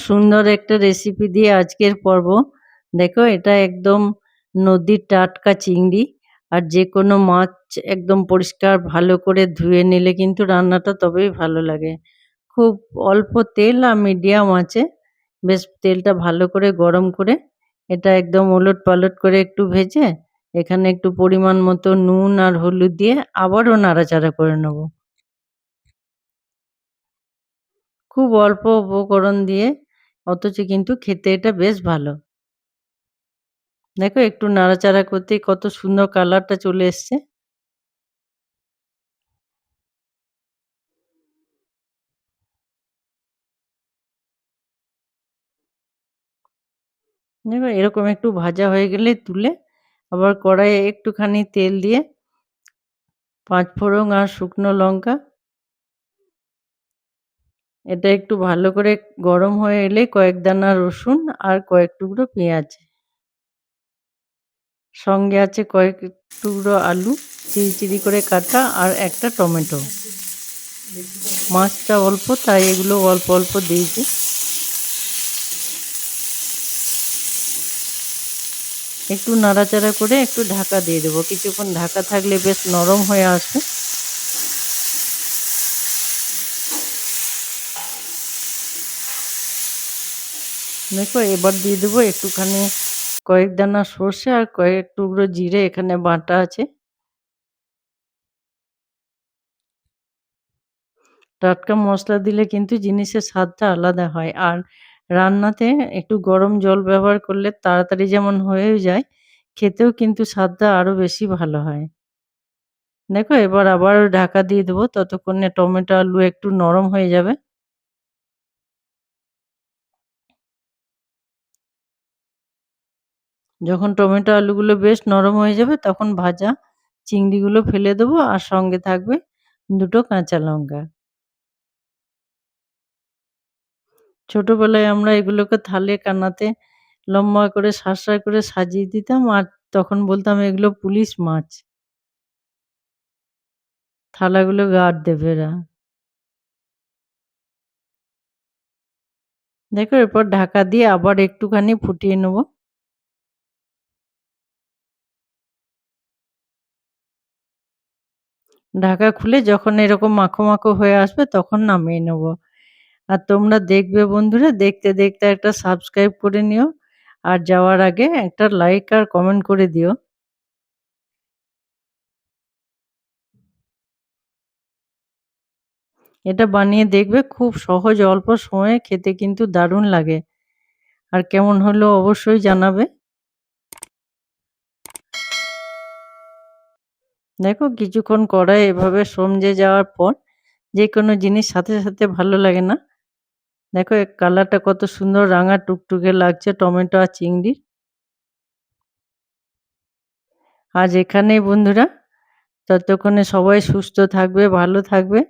সুন্দর একটা রেসিপি দিয়ে আজকের পর্ব। দেখো এটা একদম নদীর টাটকা চিংড়ি। আর যেকোনো মাছ একদম পরিষ্কার ভালো করে ধুয়ে নিলে কিন্তু রান্নাটা তবেই ভালো লাগে। খুব অল্প তেল আর মিডিয়াম আঁচে বেশ তেলটা ভালো করে গরম করে এটা একদম ওলটপালট করে একটু ভেজে এখানে একটু পরিমাণ মতো নুন আর হলুদ দিয়ে আবারও নাড়াচাড়া করে নেব। খুব অল্প উপকরণ দিয়ে অথচ কিন্তু খেতে এটা বেশ ভালো। দেখো একটু নাড়াচাড়া করতেই কত সুন্দর কালারটা চলে এসছে। দেখো এরকম একটু ভাজা হয়ে গেলে তুলে আবার কড়াইয়ে একটুখানি তেল দিয়ে পাঁচফোড়ন আর শুকনো লঙ্কা এটা একটু ভালো করে গরম হয়ে এলে কয়েক দানা রসুন আর কয়েক টুকরো পেঁয়াজ, সঙ্গে আছে কয়েক টুকরো আলু চিরি করে কাটা আর একটা টমেটো। মাছটা অল্প তাই এগুলো অল্প অল্প দিয়েছি। একটু নাড়াচাড়া করে একটু ঢাকা দিয়ে দেবো। কিছুক্ষণ ঢাকা থাকলে বেশ নরম হয়ে আসবে। দেখো এবার দিয়ে দেবো একটুখানি কয়েক দানা সর্ষে আর কয়েক টুকরো জিরে এখানে বাটা আছে। টাটকা মশলা দিলে কিন্তু জিনিসের স্বাদটা আলাদা হয়। আর রান্নাতে একটু গরম জল ব্যবহার করলে তাড়াতাড়ি যেমন হয়েও যায়, খেতেও কিন্তু স্বাদটা আরো বেশি ভালো হয়। দেখো এবার আবারও ঢাকা দিয়ে দেবো ততক্ষণে টমেটো আলু একটু নরম হয়ে যাবে। যখন টমেটো আলুগুলো বেশ নরম হয়ে যাবে তখন ভাজা চিংড়িগুলো ফেলে দেবো আর সঙ্গে থাকবে ২ টো কাঁচা লঙ্কা। ছোটবেলায় আমরা এগুলোকে থালে কানাতে লম্বা করে করে সাজিয়ে দিতাম আর তখন বলতাম এগুলো পুলিশ মাছ। থালাগুলো গার্ড দেবে এরা। দেখো এরপর ঢাকা দিয়ে আবার একটুখানি ফুটিয়ে নেব। ঢাকা খুলে যখন এরকম মাখো, মাখো হয়ে আসবে তখন নামিয়ে নেব। আর তোমরা দেখবে বন্ধুরা দেখতে, দেখতে একটা সাবস্ক্রাইব করে নিও। আর যাওয়ার আগে একটা লাইক আর কমেন্ট করে দিও। এটা বানিয়ে দেখবে খুব সহজ অল্প সময়ে খেতে কিন্তু দারুণ লাগে। আর কেমন হলো অবশ্যই জানাবে। দেখো কিছুক্ষণ কড়াই এভাবে সমঝে যাওয়ার পর যেকোনো জিনিস সাথে, সাথে ভালো লাগে না। দেখো এর কালারটা কত সুন্দর রাঙা টুকটুকে লাগছে টমেটো আর চিংড়ির। আজ এখানেই বন্ধুরা, ততক্ষণে সবাই সুস্থ থাকবে, ভালো থাকবে।